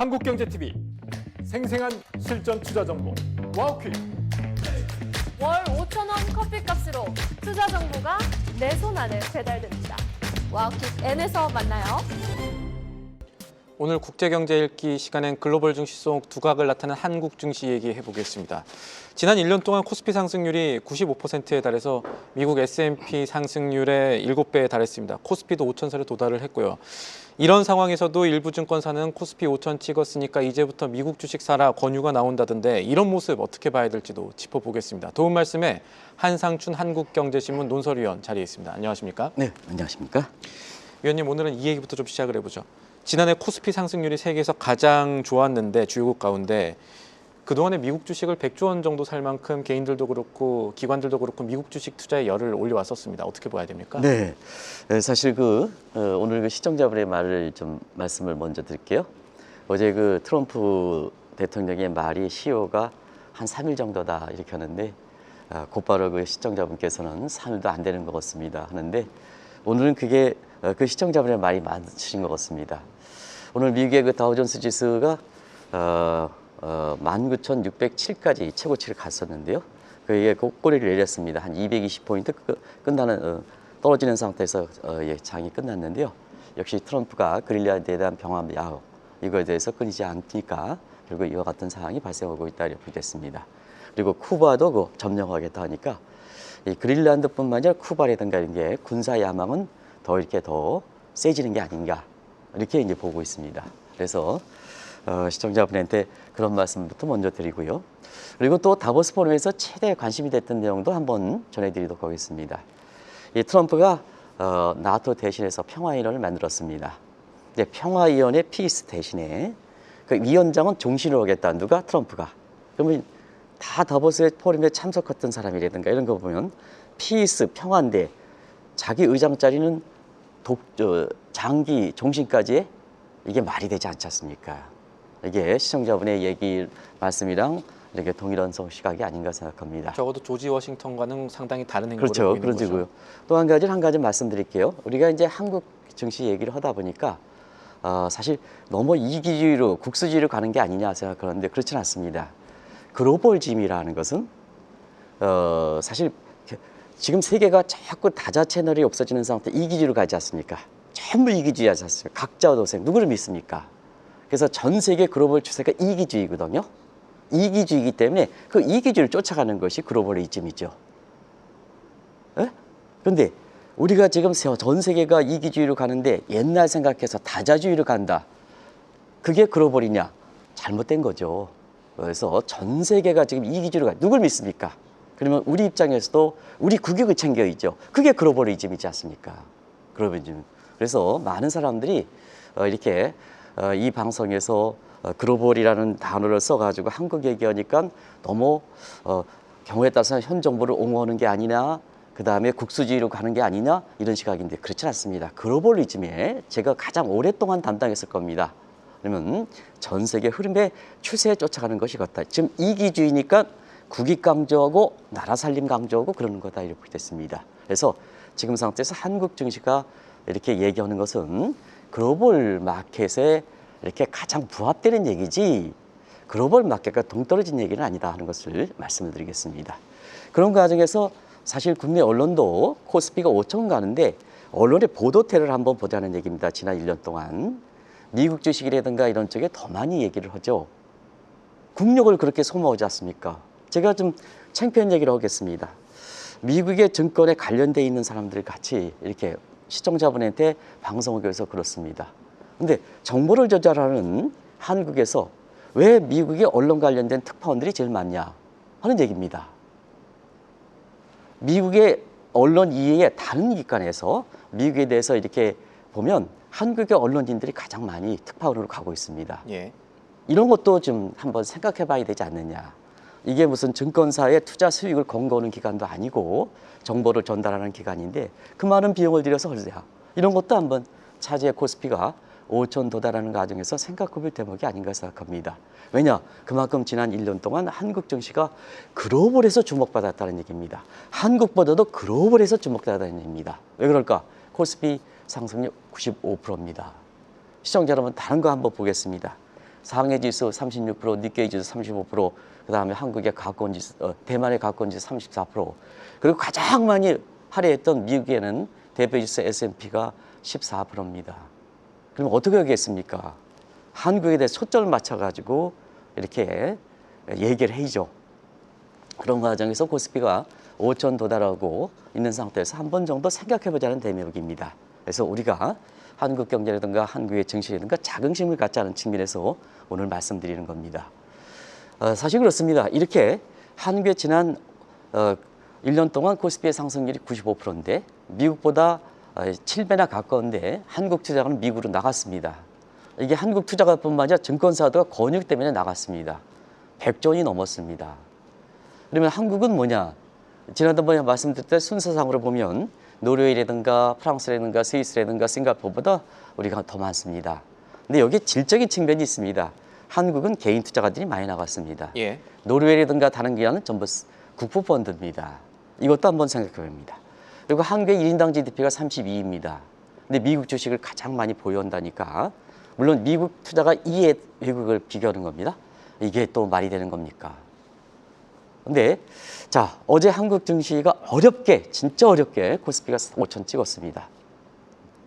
한국경제TV 생생한 실전 투자 정보 와우퀴. 월 5,000원 커피값으로 투자 정보가 내 손 안에 배달됩니다. 와우킥 N에서 만나요. 오늘 국제경제 읽기 시간엔 글로벌 증시 속 두각을 나타낸 한국 증시 얘기해 보겠습니다. 지난 1년 동안 코스피 상승률이 95%에 달해서 미국 S&P 상승률의 7배에 달했습니다. 코스피도 5,000선에 도달을 했고요. 이런 상황에서도 일부 증권사는 코스피 5,000 찍었으니까 이제부터 미국 주식 사라 권유가 나온다던데 이런 모습 어떻게 봐야 될지도 짚어보겠습니다. 도움 말씀에 한상춘 한국경제신문 논설위원 자리에 있습니다. 안녕하십니까? 네, 안녕하십니까? 위원님, 오늘은 이 얘기부터 좀 시작을 해보죠. 지난해 코스피 상승률이 세계에서 가장 좋았는데 주요국 가운데 그동안에 미국 주식을 100조 원 정도 살 만큼 개인들도 그렇고 기관들도 그렇고 미국 주식 투자에 열을 올려왔었습니다. 어떻게 봐야 됩니까? 네, 사실 오늘 시청자분의 말을 좀 말씀을 먼저 드릴게요. 어제 트럼프 대통령의 말이 시효가 한 3일 정도다 이렇게 하는데 곧바로 시청자분께서는 3일도 안 되는 것 같습니다 하는데 오늘은 그게 시청자분의 말이 맞으신 것 같습니다. 오늘 미국의 다우존스 지수가 19,607까지 최고치를 갔었는데요. 이게 꼬리를 내렸습니다. 한 220포인트 끝나는 떨어지는 상태에서 장이 끝났는데요. 역시 트럼프가 그린란드에 대한 병합 야후 이거에 대해서 끊이지 않으니까 결국 이와 같은 상황이 발생하고 있다 이렇게 됐습니다. 그리고 쿠바도 점령하겠다 하니까 이 그린란드뿐만 아니라 쿠바라든가 이런 게 군사 야망은 더 세지는 게 아닌가 이렇게 이제 보고 있습니다. 그래서 시청자분한테 그런 말씀부터 먼저 드리고요. 그리고 또 다보스 포럼에서 최대 관심이 됐던 내용도 한번 전해드리도록 하겠습니다. 이 트럼프가 나토 대신해서 평화위원회를 만들었습니다. 평화위원회 피스 대신에 그 위원장은 종신을 하겠다. 누가? 트럼프가. 그러면 다 다보스 포럼에 참석했던 사람이라든가 이런 거 보면 피스 평화인데 자기 의장 자리는 장기 종신까지 이게 말이 되지 않지 않습니까? 이게 시청자분의 얘기 말씀이랑 이렇게 동일한 시각이 아닌가 생각합니다. 적어도 조지 워싱턴과는 상당히 다른 행보를 그렇죠. 보이는 거죠. 또 한 가지 말씀드릴게요. 우리가 이제 한국 증시 얘기를 하다 보니까 사실 너무 이기주의로 국수주의로 가는 게 아니냐 생각하는데 그렇지는 않습니다. 글로벌짐이라는 것은 사실 지금 세계가 자꾸 다자 채널이 없어지는 상태 이기주의로 가지 않습니까? 전부 이기주의 하지 않습니까? 각자 도생 누구를 믿습니까? 그래서 전 세계 글로벌 추세가 이기주의거든요. 이기주의이기 때문에 그 이기주의를 쫓아가는 것이 글로벌리즘이죠. 그런데 우리가 지금 전 세계가 이기주의로 가는데 옛날 생각해서 다자주의로 간다. 그게 글로벌이냐? 잘못된 거죠. 그래서 전 세계가 지금 이기주의로 가. 누굴 믿습니까? 그러면 우리 입장에서도 우리 국익을 챙겨야죠. 그게 글로벌리즘이지 않습니까? 글로벌리즘. 그래서 많은 사람들이 이렇게 이 방송에서 글로벌이라는 단어를 써가지고 한국 얘기하니까 너무 경우에 따라서 현 정부를 옹호하는 게 아니냐, 그 다음에 국수주의로 가는 게 아니냐 이런 시각인데 그렇지 않습니다. 글로벌리즘에 제가 가장 오랫동안 담당했을 겁니다. 그러면 전 세계 흐름의 추세에 쫓아가는 것이 같다. 지금 이기주의니까 국익 강조하고 나라 살림 강조하고 그러는 거다 이렇게 됐습니다. 그래서 지금 상태에서 한국 증시가 이렇게 얘기하는 것은 글로벌 마켓에 이렇게 가장 부합되는 얘기지 글로벌 마켓과 동떨어진 얘기는 아니다 하는 것을 말씀을 드리겠습니다. 그런 과정에서 사실 국내 언론도 코스피가 5천 가는데 언론의 보도태를 한번 보자는 얘기입니다. 지난 1년 동안 미국 주식이라든가 이런 쪽에 더 많이 얘기를 하죠. 국력을 그렇게 소모하지 않습니까? 제가 좀 창피한 얘기를 하겠습니다. 미국의 증권에 관련돼 있는 사람들 같이 이렇게 시청자분한테 방송하기 위해서 그렇습니다. 근데 정보를 조달하는 한국에서 왜 미국의 언론 관련된 특파원들이 제일 많냐 하는 얘기입니다. 미국의 언론 이외의 다른 기관에서 미국에 대해서 이렇게 보면 한국의 언론인들이 가장 많이 특파원으로 가고 있습니다. 예. 이런 것도 좀 한번 생각해 봐야 되지 않느냐. 이게 무슨 증권사의 투자 수익을 권고하는 기관도 아니고 정보를 전달하는 기관인데 그 많은 비용을 들여서 하자. 이런 것도 한번 차지의 코스피가 5천 도달하는 과정에서 생각해볼 대목이 아닌가 생각합니다. 왜냐? 그만큼 지난 1년 동안 한국 증시가 글로벌에서 주목받았다는 얘기입니다. 한국보다도 글로벌에서 주목받았다는 얘기입니다. 왜 그럴까? 코스피 상승률 95%입니다. 시청자 여러분 다른 거 한번 보겠습니다. 상해 지수 36%, 니케이 지수 35%, 그다음에 한국의 가까운 지수, 대만의 가까운 지수 34%, 그리고 가장 많이 할애했던 미국에는 대표 지수 S&P가 14%입니다. 그럼 어떻게 하겠습니까? 한국에 대해 초점을 맞춰가지고 이렇게 얘기를 해야죠. 그런 과정에서 코스피가 5천 도달하고 있는 상태에서 한 번 정도 생각해보자는 대목입니다. 그래서 우리가 한국 경제라든가 한국의 증시라든가 자긍심을 갖자는 측면에서 오늘 말씀드리는 겁니다. 사실 그렇습니다. 이렇게 한국의 지난 1년 동안 코스피의 상승률이 95%인데 미국보다 7배나 가까운데 한국 투자가는 미국으로 나갔습니다. 이게 한국 투자가뿐만 아니라 증권사도 권유 때문에 나갔습니다. 100조 원이 넘었습니다. 그러면 한국은 뭐냐? 지난번에 말씀드릴 때 순서상으로 보면 노르웨이라든가 프랑스라든가 스위스라든가 싱가포르보다 우리가 더 많습니다. 근데 여기 질적인 측면이 있습니다. 한국은 개인 투자가들이 많이 나갔습니다. 예. 노르웨이라든가 다른 기관은 전부 국부펀드입니다. 이것도 한번 생각해 봅니다. 그리고 한국의 1인당 GDP가 32입니다. 근데 미국 주식을 가장 많이 보유한다니까 물론 미국 투자가 2의 외국을 비교하는 겁니다. 이게 또 말이 되는 겁니까? 근데 자 어제 한국 증시가 어렵게 진짜 어렵게 코스피가 5천 찍었습니다.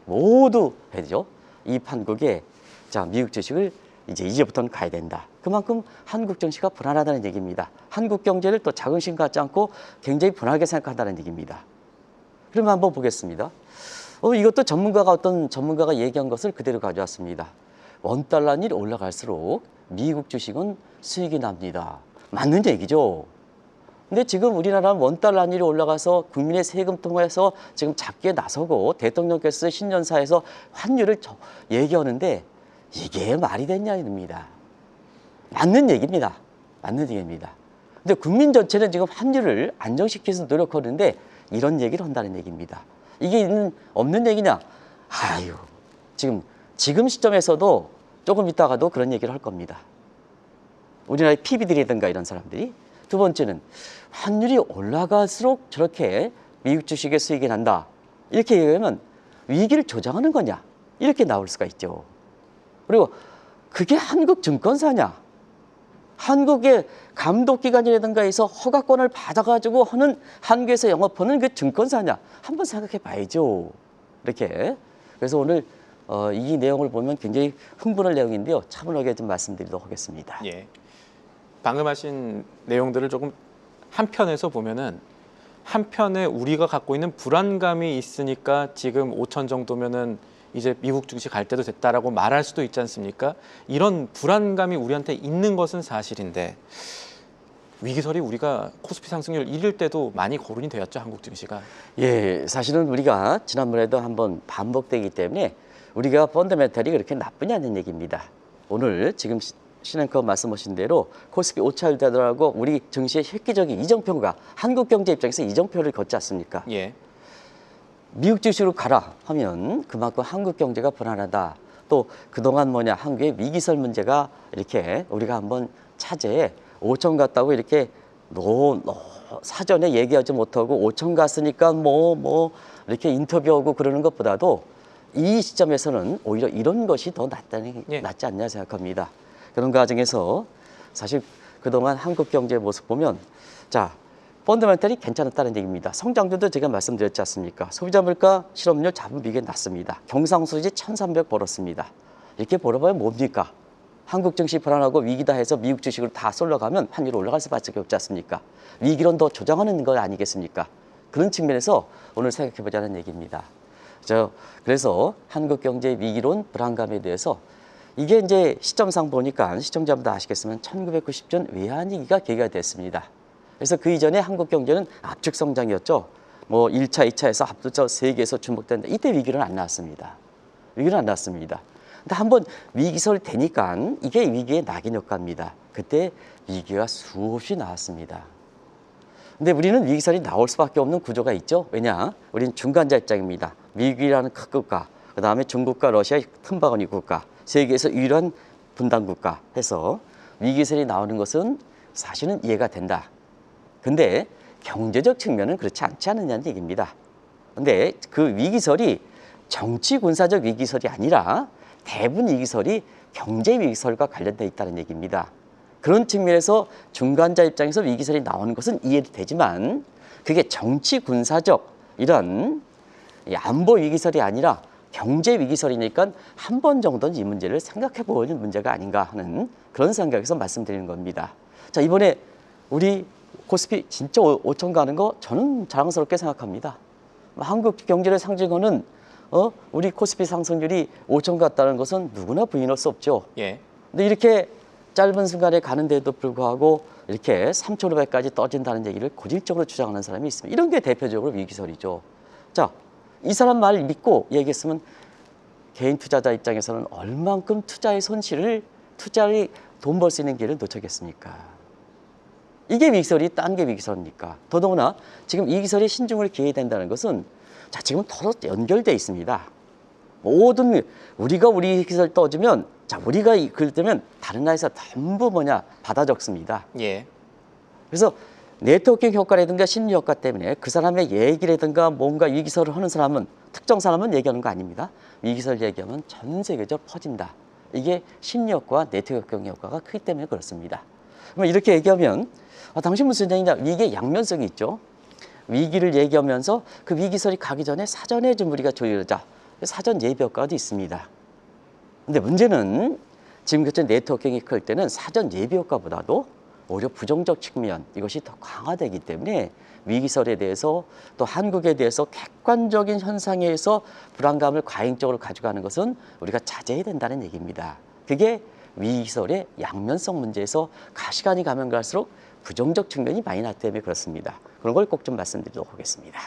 모두 해죠. 이 판국에 자 미국 주식을 이제부터는 가야 된다. 그만큼 한국 증시가 불안하다는 얘기입니다. 한국 경제를 또 자긍심 갖지 않고 굉장히 불안하게 생각한다는 얘기입니다. 그러면 한번 보겠습니다. 이것도 어떤 전문가가 얘기한 것을 그대로 가져왔습니다. 원달러율이 올라갈수록 미국 주식은 수익이 납니다. 맞는 얘기죠. 근데 지금 우리나라는 원달러율이 올라가서 국민의 세금 통해서 지금 잡기에 나서고 대통령께서 신년사에서 환율을 얘기하는데 이게 말이 됐냐 입니다. 맞는 얘기입니다. 맞는 얘기입니다. 근데 국민 전체는 지금 환율을 안정시키기 위해서 노력하는데 이런 얘기를 한다는 얘기입니다. 이게 없는 얘기냐? 아유, 지금 시점에서도 조금 있다가도 그런 얘기를 할 겁니다. 우리나라의 PB들이든가 이런 사람들이. 두 번째는 환율이 올라갈수록 저렇게 미국 주식의 수익이 난다. 이렇게 얘기하면 위기를 조장하는 거냐? 이렇게 나올 수가 있죠. 그리고 그게 한국 증권사냐? 한국의 감독기관이라든가 해서 허가권을 받아가지고 하는 한국에서 영업하는 그 증권사냐? 한번 생각해 봐야죠. 이렇게. 그래서 오늘 이 내용을 보면 굉장히 흥분할 내용인데요. 차분하게 좀 말씀드리도록 하겠습니다. 예. 방금 하신 내용들을 조금 한편에서 보면은 한편에 우리가 갖고 있는 불안감이 있으니까 지금 5천 정도면은 이제 미국 증시 갈 때도 됐다라고 말할 수도 있지 않습니까? 이런 불안감이 우리한테 있는 것은 사실인데 위기설이 우리가 코스피 상승률 1일 때도 많이 거론이 되었죠, 한국 증시가. 예, 사실은 우리가 지난번에도 한번 반복되기 때문에 우리가 펀더멘탈이 그렇게 나쁘냐는 얘기입니다. 오늘 지금 신앵커 말씀하신 대로 코스피 5차일 되더라고 우리 증시의 획기적인 이정표가 한국 경제 입장에서 이정표를 걷지 않습니까? 예. 미국 주식으로 가라 하면 그만큼 한국 경제가 불안하다. 또 그동안 한국의 위기설 문제가 이렇게 우리가 한번 차제에 5천 갔다고 이렇게 사전에 얘기하지 못하고 5천 갔으니까 이렇게 인터뷰하고 그러는 것보다도 이 시점에서는 오히려 이런 것이 더 낫지 않냐 생각합니다. 그런 과정에서 사실 그동안 한국 경제의 모습 보면 펀더멘탈이 괜찮았다는 얘기입니다. 성장률도 제가 말씀드렸지 않습니까? 소비자 물가, 실업률, 자본 비교는 낮습니다. 경상수지 1,300 벌었습니다. 이렇게 벌어봐야 뭡니까? 한국 증시 불안하고 위기다 해서 미국 주식으로 다 쏠러가면 환율이 올라갈 수밖에 없지 않습니까? 위기론 더 조장하는 것 아니겠습니까? 그런 측면에서 오늘 생각해보자는 얘기입니다. 그래서 한국 경제의 위기론, 불안감에 대해서 이게 이제 시점상 보니까 시청자분들 아시겠지만 1990년 외환위기가 계기가 됐습니다. 그래서 그 이전에 한국 경제는 압축 성장이었죠. 1차, 2차에서 압도적 세계에서 주목된다. 이때 위기는 안 나왔습니다. 위기는 안 나왔습니다. 근데 한번 위기설 되니까 이게 위기의 낙인 효과입니다. 그때 위기가 수없이 나왔습니다. 근데 우리는 위기설이 나올 수밖에 없는 구조가 있죠. 왜냐? 우리는 중간자 입장입니다. 미국이라는 큰 국가, 그 다음에 중국과 러시아의 틈바구니 국가, 세계에서 유일한 분단 국가 해서 위기설이 나오는 것은 사실은 이해가 된다. 근데 경제적 측면은 그렇지 않지 않느냐는 얘기입니다. 근데 그 위기설이 정치 군사적 위기설이 아니라 대부분 위기설이 경제 위기설과 관련돼 있다는 얘기입니다. 그런 측면에서 중간자 입장에서 위기설이 나오는 것은 이해되지만 그게 정치 군사적 이런 이 안보 위기설이 아니라 경제 위기설이니까 한 번 정도는 이 문제를 생각해 보는 문제가 아닌가 하는 그런 생각에서 말씀드리는 겁니다. 자, 이번에 우리 코스피 진짜 5천 가는 거 저는 자랑스럽게 생각합니다. 한국 경제를 상징하는 우리 코스피 상승률이 5천 갔다는 것은 누구나 부인할 수 없죠. 예. 근데 이렇게 짧은 순간에 가는데도 불구하고 이렇게 3,500까지 떠진다는 얘기를 고질적으로 주장하는 사람이 있습니다. 이런 게 대표적으로 위기설이죠. 자, 이 사람 말 믿고 얘기했으면 개인 투자자 입장에서는 얼만큼 투자의 손실을 투자를 돈 벌 수 있는 길을 놓쳤겠습니까? 이게 위기설이 딴 게 위기설입니까? 더더구나 지금 이 기설이 신중을 기해야 된다는 것은 자, 지금 서로 연결돼 있습니다. 모든 우리가 우리 기설 떠주면 자, 우리가 글 뜨면 다른 나라에서 전부 받아 적습니다. 예. 그래서 네트워킹 효과라든가 심리 효과 때문에 그 사람의 얘기라든가 뭔가 위기설을 하는 사람은 특정 사람은 얘기하는 거 아닙니다. 위기설 얘기하면 전 세계적으로 퍼진다. 이게 심리 효과와 네트워킹 효과가 크기 때문에 그렇습니다. 그럼 이렇게 얘기하면 당신 무슨 얘기냐? 이게 양면성이 있죠. 위기를 얘기하면서 그 위기설이 가기 전에 사전에 좀 우리가 조율하자. 사전 예비 효과도 있습니다. 근데 문제는 지금 같은 네트워킹이 클 때는 사전 예비 효과보다도 오히려 부정적 측면 이것이 더 강화되기 때문에 위기설에 대해서 또 한국에 대해서 객관적인 현상에 의해서 불안감을 과잉적으로 가져가는 것은 우리가 자제해야 된다는 얘기입니다. 그게 위기설의 양면성 문제에서 시간이 가면 갈수록 부정적 측면이 많이 나기 때문에 그렇습니다. 그런 걸 꼭 좀 말씀드리도록 하겠습니다.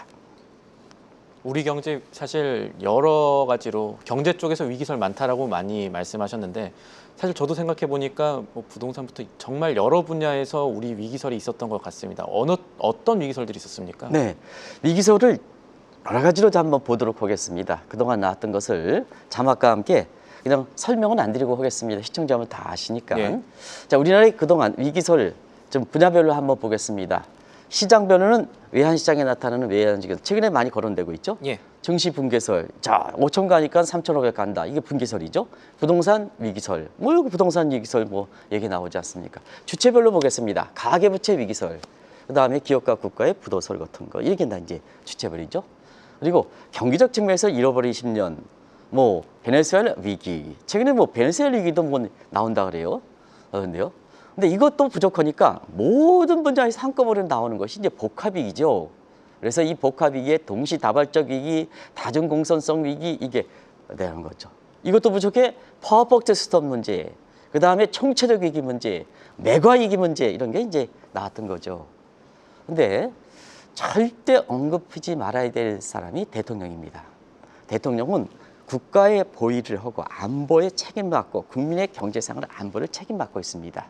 우리 경제 사실 여러 가지로 경제 쪽에서 위기설 많다라고 많이 말씀하셨는데 사실 저도 생각해 보니까 뭐 부동산부터 정말 여러 분야에서 우리 위기설이 있었던 것 같습니다. 어떤 위기설들이 있었습니까? 네, 위기설을 여러 가지로 한번 보도록 하겠습니다. 그동안 나왔던 것을 자막과 함께 그냥 설명은 안 드리고 하겠습니다. 시청자분 다 아시니까. 예. 자, 우리나라의 그동안 위기설 좀 분야별로 한번 보겠습니다. 시장 변화는 외환시장에 나타나는 외환위기 최근에 많이 거론되고 있죠. 예. 증시 붕괴설. 자, 5천 가니까 3,500 간다. 이게 붕괴설이죠. 부동산 위기설. 뭐 부동산 위기설 뭐 얘기 나오지 않습니까? 주체별로 보겠습니다. 가계부채 위기설. 그다음에 기업과 국가의 부도설 같은 거. 이게 다 이제 주체별이죠. 그리고 경기적 측면에서 잃어버린 10년. 뭐 베네수엘라 위기. 최근에 뭐 베네수엘라 위기도 뭐 나온다 그래요. 그런데요. 근데 이것도 부족하니까 모든 분야에서 한꺼번에 나오는 것이 이제 복합위기죠. 그래서 이 복합위기의 동시다발적 위기, 다중공선성 위기 이게 되는 거죠. 이것도 부족해 파워박스 스톱 문제, 그 다음에 총체적 위기 문제, 메가위기 문제 이런 게 이제 나왔던 거죠. 근데 절대 언급하지 말아야 될 사람이 대통령입니다. 대통령은 국가의 보위를 하고 안보에 책임받고 국민의 경제생활 안보를 책임받고 있습니다.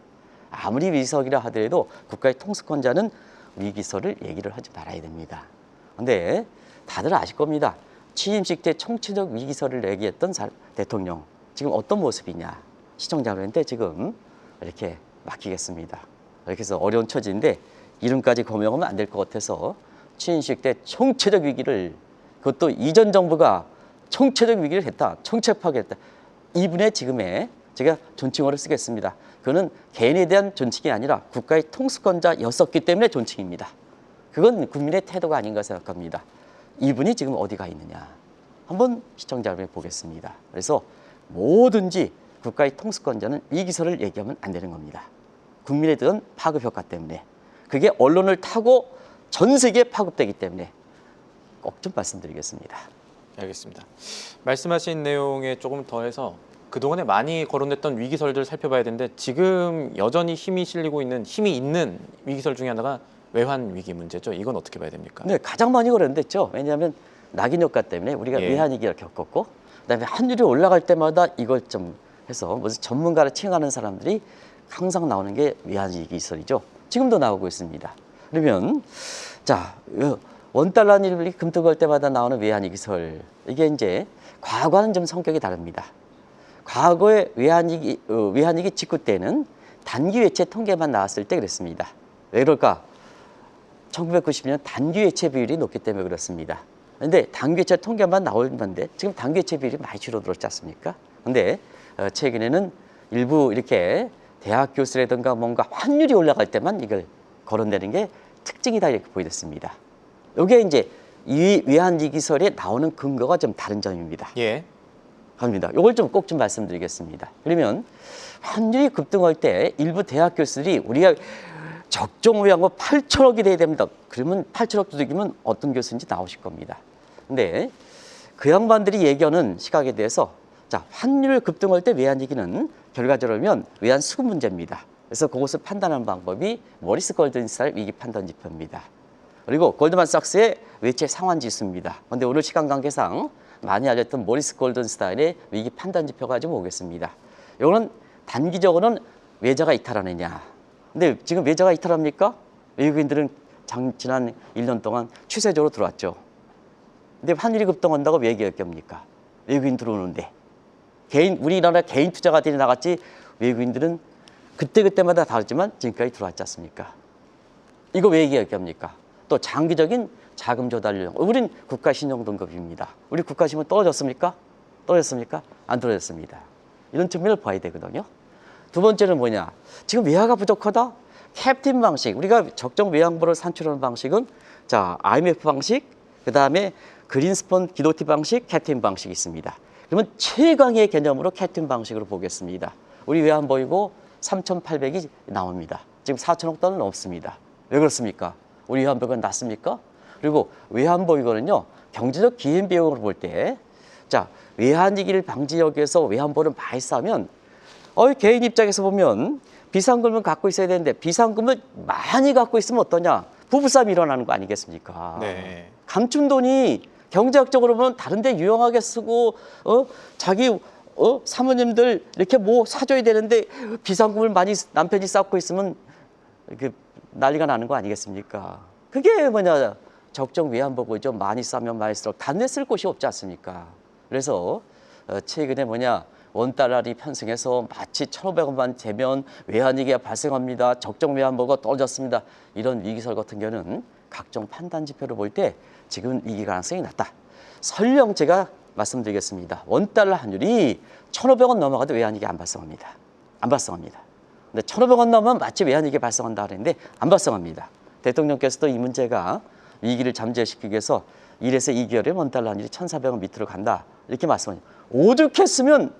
아무리 위기설이라 하더라도 국가의 통수권자는 위기설을 얘기를 하지 말아야 됩니다. 그런데 다들 아실 겁니다. 취임식 때 총체적 위기설을 얘기했던 대통령 지금 어떤 모습이냐. 시청자분한테 지금 이렇게 맡기겠습니다. 이렇게 해서 어려운 처지인데 이름까지 거명하면 안 될 것 같아서 취임식 때 총체적 위기를 그것도 이전 정부가 총체적 위기를 했다. 총체 파괴했다. 이분의 지금의 제가 존칭어를 쓰겠습니다. 그거는 개인에 대한 존칭이 아니라 국가의 통수권자였었기 때문에 존칭입니다. 그건 국민의 태도가 아닌가 생각합니다. 이분이 지금 어디 가 있느냐. 한번 시청자 여러분이 보겠습니다. 그래서 뭐든지 국가의 통수권자는 위기설을 얘기하면 안 되는 겁니다. 국민에 대한 파급 효과 때문에. 그게 언론을 타고 전 세계에 파급되기 때문에 꼭 좀 말씀드리겠습니다. 알겠습니다. 말씀하신 내용에 조금 더해서 그동안에 많이 거론됐던 위기설들 살펴봐야 되는데 지금 여전히 힘이 있는 위기설 중에 하나가 외환 위기 문제죠. 이건 어떻게 봐야 됩니까? 네, 가장 많이 거론됐죠. 왜냐하면 낙인 효과 때문에 우리가 예. 외환 위기를 겪었고 그다음에 환율이 올라갈 때마다 이걸 좀 해서 무슨 전문가를 칭하는 사람들이 항상 나오는 게 외환 위기설이죠. 지금도 나오고 있습니다. 그러면 자, 원달러를 금통할 때마다 나오는 외환 위기설 이게 이제 과거와는 좀 성격이 다릅니다. 과거의 외환위기 직후 때는 단기 외채 통계만 나왔을 때 그랬습니다. 왜 그럴까? 1990년 단기 외채 비율이 높기 때문에 그렇습니다. 그런데 단기 외채 통계만 나올 건데 지금 단기 외채 비율이 많이 줄어들었지 않습니까? 근데 최근에는 일부 이렇게 대학 교수라든가 뭔가 환율이 올라갈 때만 이걸 거론되는 게 특징이다 이렇게 보여졌습니다. 이게 이제 이 외환위기설에 나오는 근거가 좀 다른 점입니다. 예. 갑니다. 이걸 좀 꼭 좀 말씀드리겠습니다. 그러면 환율이 급등할 때 일부 대학 교수들이 우리가 적정 외환고 8천억이 돼야 됩니다. 그러면 8천억 두들기면 어떤 교수인지 나오실 겁니다. 근데 그 양반들이 얘기하는 시각에 대해서 자, 환율 급등할 때 외환위기는 결과적으로 보면 외환 수급 문제입니다. 그래서 그것을 판단하는 방법이 모리스 골든스타일 위기 판단 지표입니다. 그리고 골드만삭스의 외채 상환 지수입니다. 그런데 오늘 시간 관계상 많이 알렸던 모리스 골든스타일의 위기 판단 지표 가지고 오겠습니다. 이거는 단기적으로는 외자가 이탈하느냐. 근데 지금 외자가 이탈합니까? 외국인들은 지난 1년 동안 추세적으로 들어왔죠. 근데 환율이 급등한다고 왜 얘기합니까? 외국인 들어오는데. 우리나라 개인 투자가들이 나갔지 외국인들은 그때그때마다 다르지만 지금까지 들어왔지 않습니까? 이거 왜 얘기합니까? 또 장기적인 자금 조달령. 우린 국가신용등급입니다. 우리 국가신용 떨어졌습니까? 떨어졌습니까? 안 떨어졌습니다. 이런 측면을 봐야 되거든요. 두 번째는 뭐냐? 지금 외화가 부족하다? 캡틴 방식. 우리가 적정 외환보를 산출하는 방식은 자, IMF 방식, 그 다음에 그린스펀 기도티 방식, 캡틴 방식이 있습니다. 그러면 최강의 개념으로 캡틴 방식으로 보겠습니다. 우리 외환보이고 3,800이 나옵니다. 지금 4천억 달러는 없습니다. 왜 그렇습니까? 우리 외환보유고는 낮습니까? 그리고 외환보유고는요, 경제적 기회비용으로 볼 때, 자, 외환위기를 방지하기 위해서 외환보를 많이 싸면, 개인 입장에서 보면 비상금을 갖고 있어야 되는데 비상금을 많이 갖고 있으면 어떠냐? 부부싸움이 일어나는 거 아니겠습니까? 네. 감춘 돈이 경제학적으로 보면 다른 데 유용하게 쓰고, 자기 사모님들 이렇게 뭐 사줘야 되는데 비상금을 많이 남편이 쌓고 있으면 이렇게 난리가 나는 거 아니겠습니까? 그게 뭐냐, 적정 외환보고 좀 많이 싸면 많을수록 단내 쓸 곳이 없지 않습니까? 그래서 최근에 뭐냐, 원달러이 편승해서 마치 1,500원만 되면 외환위기가 발생합니다. 적정 외환보고가 떨어졌습니다. 이런 위기설 같은 경우는 각종 판단 지표를 볼 때 지금 위기 가능성이 낮다. 설령 제가 말씀드리겠습니다. 원달러 환율이 1,500원 넘어가도 외환위기 안 발생합니다. 안 발생합니다. 근데 1,500원 넘으면 마치 외환위기 발생한다 그랬는데 안 발생합니다. 대통령께서도 이 문제가 위기를 잠재시키기 위해서 1에서 2개월에 원달러 환율이 1,400원 밑으로 간다. 이렇게 말씀하십니다. 오죽했으면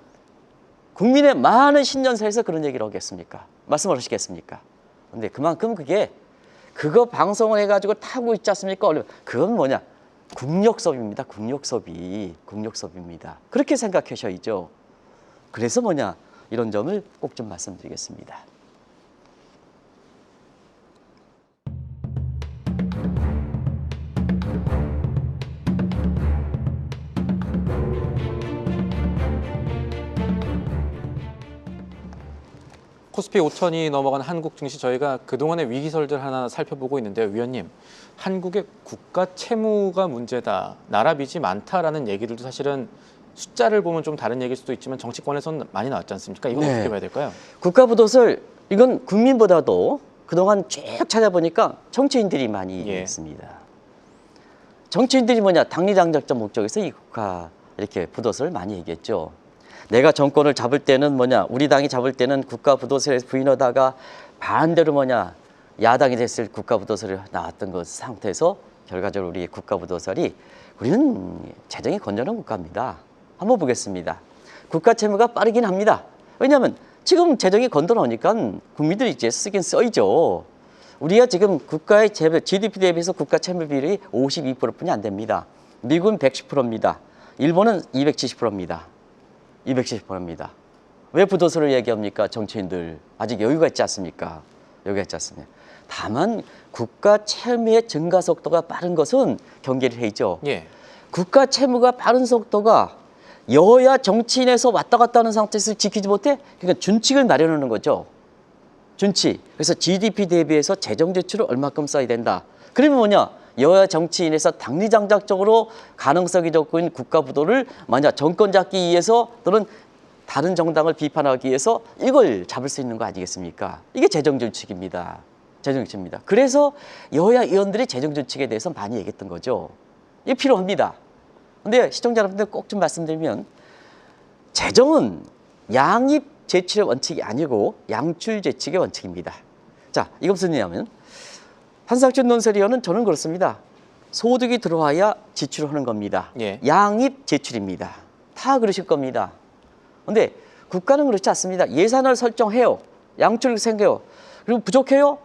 국민의 많은 신년사에서 그런 얘기를 하겠습니까? 말씀을 하시겠습니까? 근데 그만큼 그거 방송을 해가지고 타고 있지 않습니까? 그건 뭐냐? 국력섭입니다. 국력섭입니다. 그렇게 생각하셔야죠. 그래서 뭐냐? 이런 점을 꼭 좀 말씀드리겠습니다. 코스피 5천이 넘어간 한국 증시 저희가 그동안의 위기설들 하나 살펴보고 있는데요. 위원님, 한국의 국가 채무가 문제다, 나라 빚이 많다라는 얘기들도 사실은 숫자를 보면 좀 다른 얘기일 수도 있지만 정치권에서는 많이 나왔지 않습니까? 이건 어떻게 봐야 될까요? 국가부도설, 이건 국민보다도 그동안 쭉 찾아보니까 정치인들이 많이 있습니다. 정치인들이 뭐냐, 당리당적적 목적에서 이 국가 이렇게 부도설을 많이 얘기했죠. 내가 정권을 잡을 때는 뭐냐, 우리 당이 잡을 때는 국가부도설에 부인하다가 반대로 뭐냐, 야당이 됐을 국가부도설이 나왔던 그 상태에서 결과적으로 우리 국가부도설이, 우리는 재정이 건전한 국가입니다. 한번 보겠습니다. 국가 채무가 빠르긴 합니다. 왜냐하면 지금 재정이 건전하니까 국민들이 이제 쓰긴 써이죠. 우리가 지금 국가의 GDP 대비해서 국가 채무 비율이 52%뿐이 안 됩니다. 미국은 110%입니다. 일본은 270%입니다. 270%입니다. 왜 부도설을 얘기합니까? 정치인들 아직 여유가 있지 않습니까? 여유가 있지 않습니까? 다만 국가 채무의 증가 속도가 빠른 것은 경계를 해야죠. 국가 채무가 빠른 속도가 여야 정치인에서 왔다 갔다 하는 상태에서 지키지 못해, 그러니까 준칙을 마련하는 거죠. 준칙. 그래서 GDP 대비해서 재정 지출을 얼마큼 써야 된다. 그러면 뭐냐? 여야 정치인에서 당리장작적으로 가능성이 적고 있는 국가부도를 만약 정권 잡기 위해서 또는 다른 정당을 비판하기 위해서 이걸 잡을 수 있는 거 아니겠습니까? 이게 재정준칙입니다. 재정준칙입니다. 그래서 여야 의원들이 재정준칙에 대해서 많이 얘기했던 거죠. 이게 필요합니다. 근데 시청자 여러분들 꼭 좀 말씀드리면, 재정은 양입 제출의 원칙이 아니고 양출 제출의 원칙입니다. 자, 이거 무슨 얘기냐면 한상준 논설위원은 저는 그렇습니다. 소득이 들어와야 지출을 하는 겁니다. 예. 양입 제출입니다. 다 그러실 겁니다. 그런데 국가는 그렇지 않습니다. 예산을 설정해요. 양출을 생겨요. 그리고 부족해요?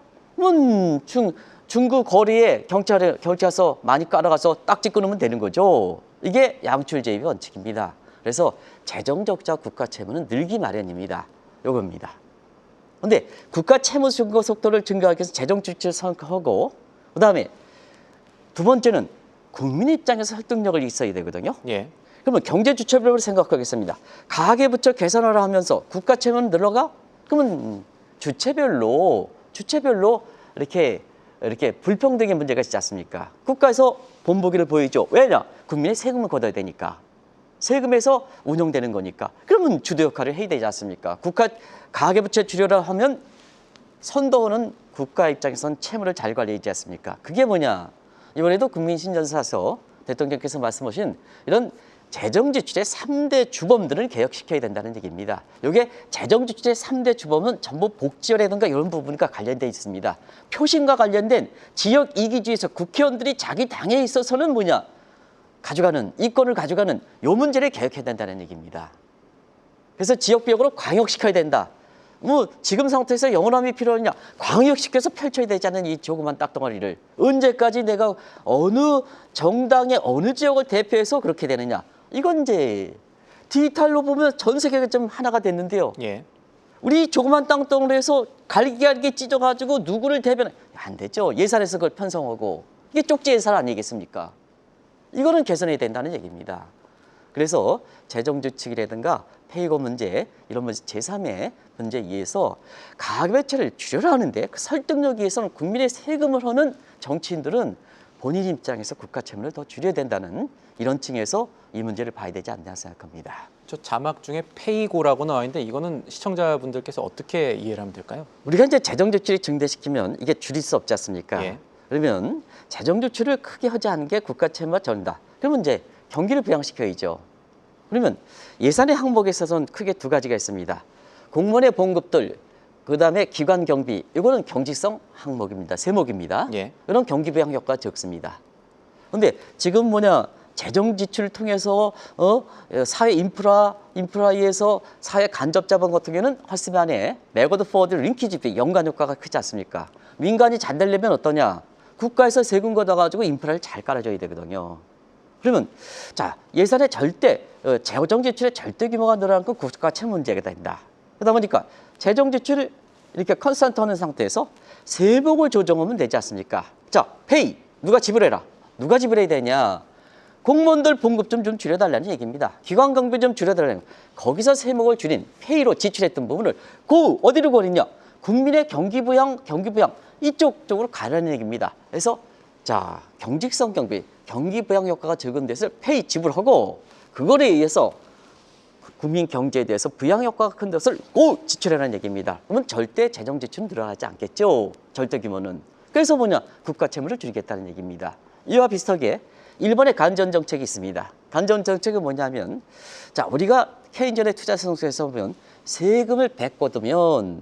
중구 거리에 경찰서 많이 깔아가서 딱지 끊으면 되는 거죠. 이게 양출 제입의 원칙입니다. 그래서 재정 적자 국가 채무는 늘기 마련입니다. 요겁니다. 그런데 국가 채무 증가 속도를 증가하기 위해서 재정 지출을 선택하고 그다음에 두 번째는 국민 입장에서 설득력을 있어야 되거든요. 예. 그러면 경제 주체별로 생각하겠습니다. 가계부처 개선을 하면서 국가 채무는 늘어가? 그러면 주체별로 이렇게 불평등의 문제가 있지 않습니까? 국가에서 본보기를 보이죠. 왜냐? 국민의 세금을 걷어야 되니까. 세금에서 운영되는 거니까. 그러면 주도 역할을 해야 되지 않습니까? 국가 가계부채 줄여라 하면 선도하는 국가 입장에선 채무를 잘 관리하지 않습니까? 그게 뭐냐? 이번에도 국민신년사에서 대통령께서 말씀하신 이런 재정지출의 3대 주범들을 개혁시켜야 된다는 얘기입니다. 이게 재정지출의 3대 주범은 전부 복지라든가 이런 부분과 관련되어 있습니다. 표심과 관련된 지역 이기주의에서 국회의원들이 자기 당에 있어서는 뭐냐? 이권을 가져가는 요 문제를 개혁해야 된다는 얘기입니다. 그래서 지역비용으로 광역시켜야 된다. 지금 상태에서 영원함이 필요하냐? 광역시켜서 펼쳐야 되지 않은 이 조그만 딱덩어리를 언제까지 내가 어느 정당의 어느 지역을 대표해서 그렇게 되느냐? 이건 이제 디지털로 보면 전 세계가 좀 하나가 됐는데요. 예. 우리 조그만 땅덩어리에서 갈기갈기 찢어가지고 누구를 대변해? 안 되죠. 예산에서 그걸 편성하고 이게 쪽지 예산 아니겠습니까? 이거는 개선해야 된다는 얘기입니다. 그래서 재정주칙이라든가 페이고 문제 이런 문제 제3의 문제에 의해서 가계부채를 줄여라 하는데 그 설득력에 의해서는 국민의 세금을 하는 정치인들은 본인 입장에서 국가 채무를 더 줄여야 된다는 이런 층에서 이 문제를 봐야 되지 않나 생각합니다. 저 자막 중에 페이고라고 나와 있는데 이거는 시청자분들께서 어떻게 이해를 하면 될까요? 우리가 이제 재정지출을 증대시키면 이게 줄일 수 없지 않습니까? 예. 그러면 재정지출을 크게 하지 않은 게 국가 채무가 전다. 그러면 이제 경기를 부양시켜야죠. 그러면 예산의 항목에 있어서는 크게 두 가지가 있습니다. 공무원의 봉급들, 그다음에 기관 경비, 이거는 경직성 항목입니다. 세목입니다. 예. 이런 경기 부양 효과가 적습니다. 그런데 지금 재정 지출을 통해서 사회 인프라에서 사회 간접 자본 같은 경우는 헐스비 안에 맥워드 포워드 링키지 연관 효과가 크지 않습니까? 민간이 잘 되려면 어떠냐? 국가에서 세금 걷어가지고 인프라를 잘 깔아줘야 되거든요. 그러면 자 예산의 재정 지출의 절대 규모가 늘어나는 건 국가 채무 문제가 된다. 그러다 보니까 재정 지출을 이렇게 컨스턴트 하는 상태에서 세목을 조정하면 되지 않습니까? 자, 페이 누가 지불해라. 누가 지불해야 되냐? 공무원들 봉급 좀 줄여달라는 얘기입니다. 기관 경비 좀 줄여달라는 거기서 세목을 줄인 페이로 지출했던 부분을 어디로 버리냐? 국민의 경기 부양 이쪽으로 가라는 얘기입니다. 그래서 자 경직성 경기 부양 효과가 적은 데서 페이 지불하고 그거에 의해서 국민 경제에 대해서 부양 효과가 큰 것을 지출하라는 얘기입니다. 그러면 절대 재정 지출은 늘어나지 않겠죠. 절대 규모는. 그래서 국가 채무를 줄이겠다는 얘기입니다. 이와 비슷하게 일본의 간전 정책이 있습니다. 간전 정책은 뭐냐면 자 우리가 케인전의 투자 성수에서 보면 세금을 100 걷으면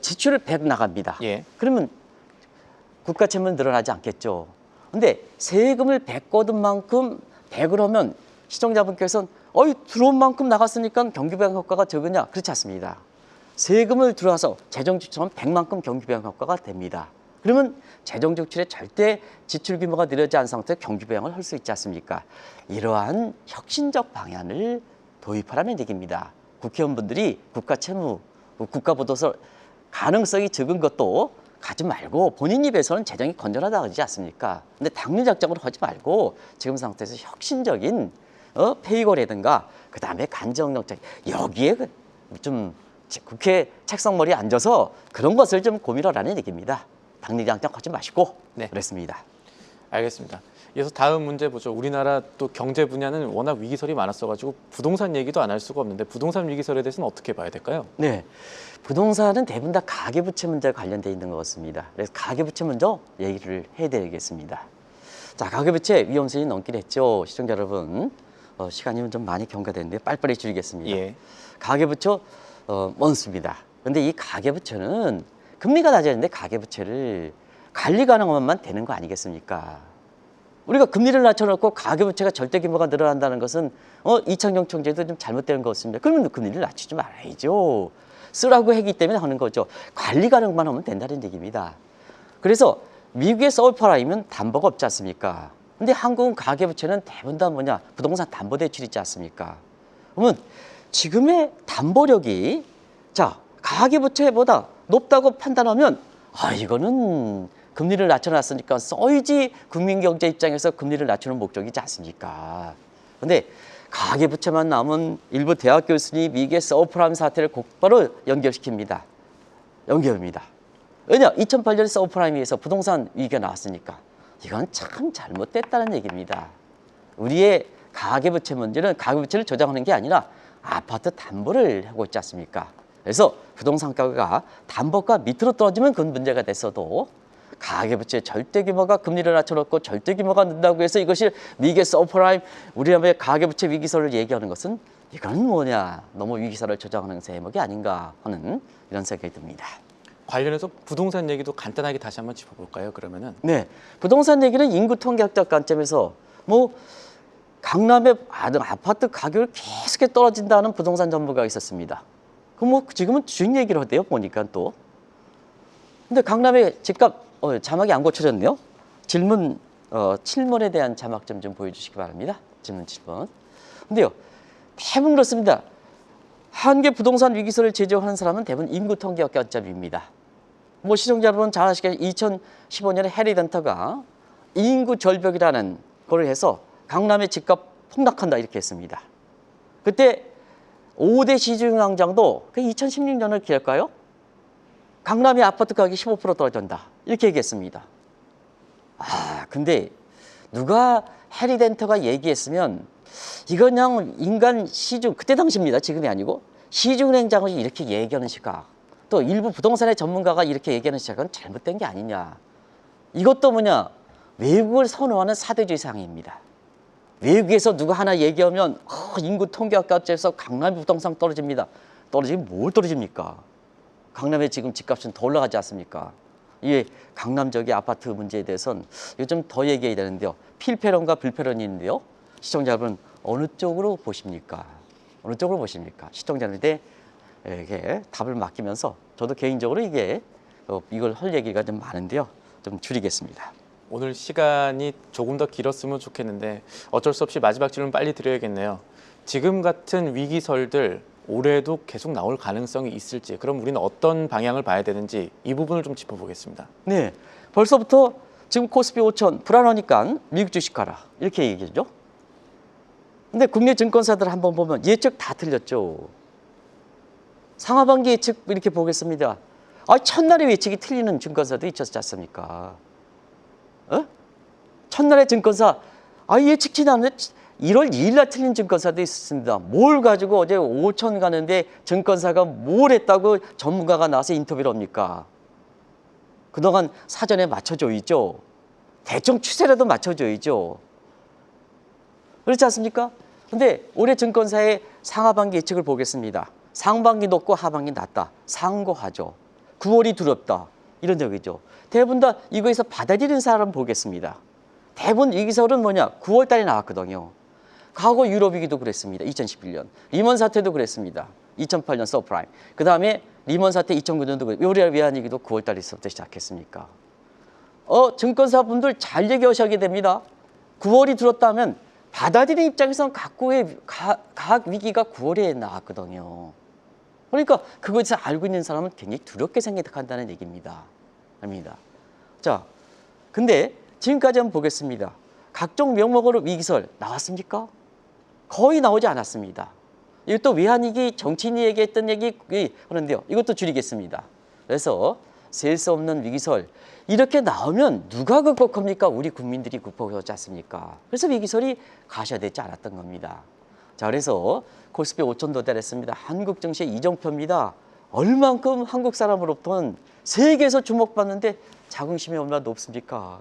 지출을 100 나갑니다. 예. 그러면 국가 채무는 늘어나지 않겠죠. 근데 세금을 100 걷은 만큼 100을 하면 시청자분께서는 들어온 만큼 나갔으니까 경기부양 효과가 적으냐? 그렇지 않습니다. 세금을 들어와서 재정 지출하면 100만큼 경기부양 효과가 됩니다. 그러면 재정 지출의 절대 지출 규모가 늘어나지 않은 상태에서 경기부양을 할 수 있지 않습니까? 이러한 혁신적 방안을 도입하라는 얘기입니다. 국회의원분들이 국가 채무, 국가 보도서 가능성이 적은 것도 가지 말고 본인 입에서는 재정이 건전하다 그러지 않습니까? 근데 당뇨작정으로 하지 말고 지금 상태에서 혁신적인 페이고라든가 그다음에 간정정책 여기에 좀 국회 책상머리에 앉아서 그런 것을 좀 고민하라는 얘기입니다. 당리장장 하지 마시고 네. 그랬습니다. 알겠습니다. 이어서 다음 문제 보죠. 우리나라 또 경제 분야는 워낙 위기설이 많았어가지고 부동산 얘기도 안 할 수가 없는데 부동산 위기설에 대해서는 어떻게 봐야 될까요? 네, 부동산은 대부분 다 가계부채 문제와 관련되어 있는 것 같습니다. 그래서 가계부채 먼저 얘기를 해야 되겠습니다. 자, 가계부채 위험수준이 넘긴 했죠, 시청자 여러분. 시간이 좀 많이 경과됐는데 빨리빨리 줄이겠습니다. 예. 가계부채 많습니다. 근데 이 가계부채는 금리가 낮아졌는데 가계부채를 관리 가능하면 되는 거 아니겠습니까? 우리가 금리를 낮춰놓고 가계부채가 절대 규모가 늘어난다는 것은 이창용 총재도 좀 잘못된 거 같습니다. 그러면 금리를 낮추지 말아야죠. 쓰라고 했기 때문에 하는 거죠. 관리 가능만 하면 된다는 얘기입니다. 그래서 미국의 서브프라임은 담보가 없지 않습니까? 근데 한국은 가계부채는 대부분 다 뭐냐? 부동산 담보대출이 있지 않습니까? 그러면 지금의 담보력이 자 가계부채보다 높다고 판단하면 이거는 금리를 낮춰놨으니까 써야지 국민경제 입장에서 금리를 낮추는 목적이지 않습니까? 근데 가계부채만 남은 일부 대학 교수님이 미국의 서브프라임 사태를 곧바로 연결시킵니다. 연결입니다. 왜냐? 2008년에 서브프라임에서 부동산 위기가 나왔으니까. 이건 참 잘못됐다는 얘기입니다. 우리의 가계부채 문제는 가계부채를 조장하는 게 아니라 아파트 담보를 하고 있지 않습니까? 그래서 부동산 가격이 담보가 밑으로 떨어지면 그건 문제가 됐어도 가계부채 절대 규모가 금리를 낮춰놓고 절대 규모가 는다고 해서 이것이 미국의 서브프라임 우리나라의 가계부채 위기설을 얘기하는 것은 이건 뭐냐? 너무 위기설을 조장하는 세목이 아닌가 하는 이런 생각이 듭니다. 관련해서 부동산 얘기도 간단하게 다시 한번 짚어볼까요? 그러면은 네, 부동산 얘기는 인구 통계학적 관점에서 강남의 아파트 가격을 계속 떨어진다는 부동산 전문가가 있었습니다. 지금은 주식 얘기를 하대요 보니까 또. 근데 강남의 집값 자막이 안 고쳐졌네요. 질문 7번에 대한 자막 좀 보여주시기 바랍니다. 질문 7번. 근데요, 대부분 그렇습니다. 한계 부동산 위기설을 제조하는 사람은 대부분 인구 통계학 관점입니다. 시청자 여러분 잘 아시겠지만 2015년에 해리덴터가 인구 절벽이라는 걸 해서 강남의 집값 폭락한다 이렇게 했습니다. 그때 5대 시중왕장도 2016년을 기할까요? 강남의 아파트 가격이 15% 떨어진다 이렇게 얘기했습니다. 근데 누가 해리덴터가 얘기했으면 이건 그냥 인간 시중 그때 당시입니다. 지금이 아니고 시중은행장을 이렇게 얘기하는 시각 또 일부 부동산의 전문가가 이렇게 얘기하는 시각은 잘못된 게 아니냐. 이것도 외국을 선호하는 사대주의 상황입니다. 외국에서 누가 하나 얘기하면 인구 통계학과에서 강남 부동산 떨어집니다. 떨어지면 뭘 떨어집니까? 강남에 지금 집값은 더 올라가지 않습니까? 이 강남 지역의 아파트 문제에 대해서는 요즘 더 얘기해야 되는데요. 필패론과 불패론이 있는데요. 시청자 여러분 어느 쪽으로 보십니까? 어느 쪽으로 보십니까? 시청자들한테 이렇게 답을 맡기면서 저도 개인적으로 이걸 할 얘기가 좀 많은데요. 좀 줄이겠습니다. 오늘 시간이 조금 더 길었으면 좋겠는데 어쩔 수 없이 마지막 질문 빨리 드려야겠네요. 지금 같은 위기설들 올해도 계속 나올 가능성이 있을지 그럼 우리는 어떤 방향을 봐야 되는지 이 부분을 좀 짚어보겠습니다. 네, 벌써부터 지금 코스피 5천 불안하니까 미국 주식 가라 이렇게 얘기죠. 근데 국내 증권사들 한번 보면 예측 다 틀렸죠. 상하반기 예측 이렇게 보겠습니다. 첫날에 예측이 틀리는 증권사도 있었지 않습니까? 첫날에 증권사 예측치 않는데 1월 2일 날 틀린 증권사도 있었습니다. 뭘 가지고 어제 5천 가는데 증권사가 뭘 했다고 전문가가 나와서 인터뷰를 합니까? 그동안 사전에 맞춰줘야죠. 대충 추세라도 맞춰줘야죠. 그렇지 않습니까? 근데 올해 증권사의 상하반기 예측을 보겠습니다. 상반기 높고 하반기 낮다. 상고하죠. 9월이 두렵다. 이런 적이죠. 대부분 다 이거에서 받아들이는 사람 보겠습니다. 대부분 위기설은 9월 달에 나왔거든요. 과거 유럽 위기도 그랬습니다. 2011년. 리먼 사태도 그랬습니다. 2008년 서프라임. 그 다음에 리먼 사태 2009년도 그랬고 요리아 외환 위기도 9월 달에서부터 시작했으니까. 증권사 분들 잘 얘기하셔야 됩니다. 9월이 들었다면 받아들이는 입장에서는 각 위기가 9월에 나왔거든요. 그러니까 그것을 알고 있는 사람은 굉장히 두렵게 생각한다는 얘기입니다. 아닙니다. 자, 근데 지금까지 한번 보겠습니다. 각종 명목으로 위기설 나왔습니까? 거의 나오지 않았습니다. 이것도 외환위기, 정치인이 얘기했던 얘기 하는데요. 이것도 줄이겠습니다. 그래서 셀 수 없는 위기설 이렇게 나오면 누가 극복합니까? 우리 국민들이 극복하지 않습니까? 그래서 위기설이 가셔야되지 않았던 겁니다. 자, 그래서 코스피 5천 도달했습니다. 한국 증시의 이정표입니다. 얼만큼 한국 사람으로부터는 세계에서 주목받는데 자긍심이 얼마나 높습니까?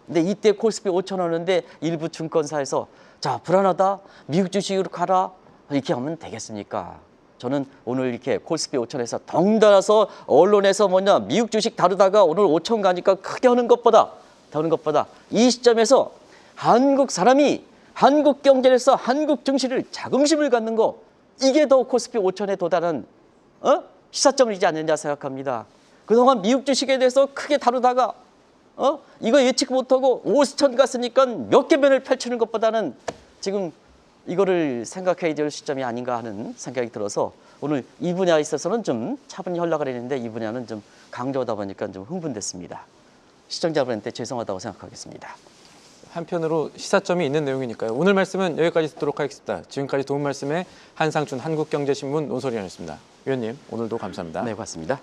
근데 이때 코스피 5천 오는데 일부 증권사에서 자, 불안하다. 미국 주식으로 가라. 이렇게 하면 되겠습니까? 저는 오늘 이렇게 코스피 5천에서 덩달아서 언론에서 미국 주식 다루다가 오늘 5천 가니까 크게 하는 것보다 이 시점에서 한국 사람이 한국 경제에서 한국 증시를 자긍심을 갖는 거, 이게 더 코스피 5천에 도달한 시사점이지 않느냐 생각합니다. 그동안 미국 주식에 대해서 크게 다루다가 이거 예측 못하고 5천 갔으니까 몇 개 변을 펼치는 것보다는 지금 이거를 생각해야 될 시점이 아닌가 하는 생각이 들어서 오늘 이 분야에 있어서는 좀 차분히 하려고 했는데 이 분야는 좀 강조하다 보니까 좀 흥분됐습니다. 시청자분한테 죄송하다고 생각하겠습니다. 한편으로 시사점이 있는 내용이니까요. 오늘 말씀은 여기까지 듣도록 하겠습니다. 지금까지 도움 말씀에 한상준 한국경제신문 논설위원이었습니다. 위원님, 오늘도 감사합니다. 네, 고맙습니다.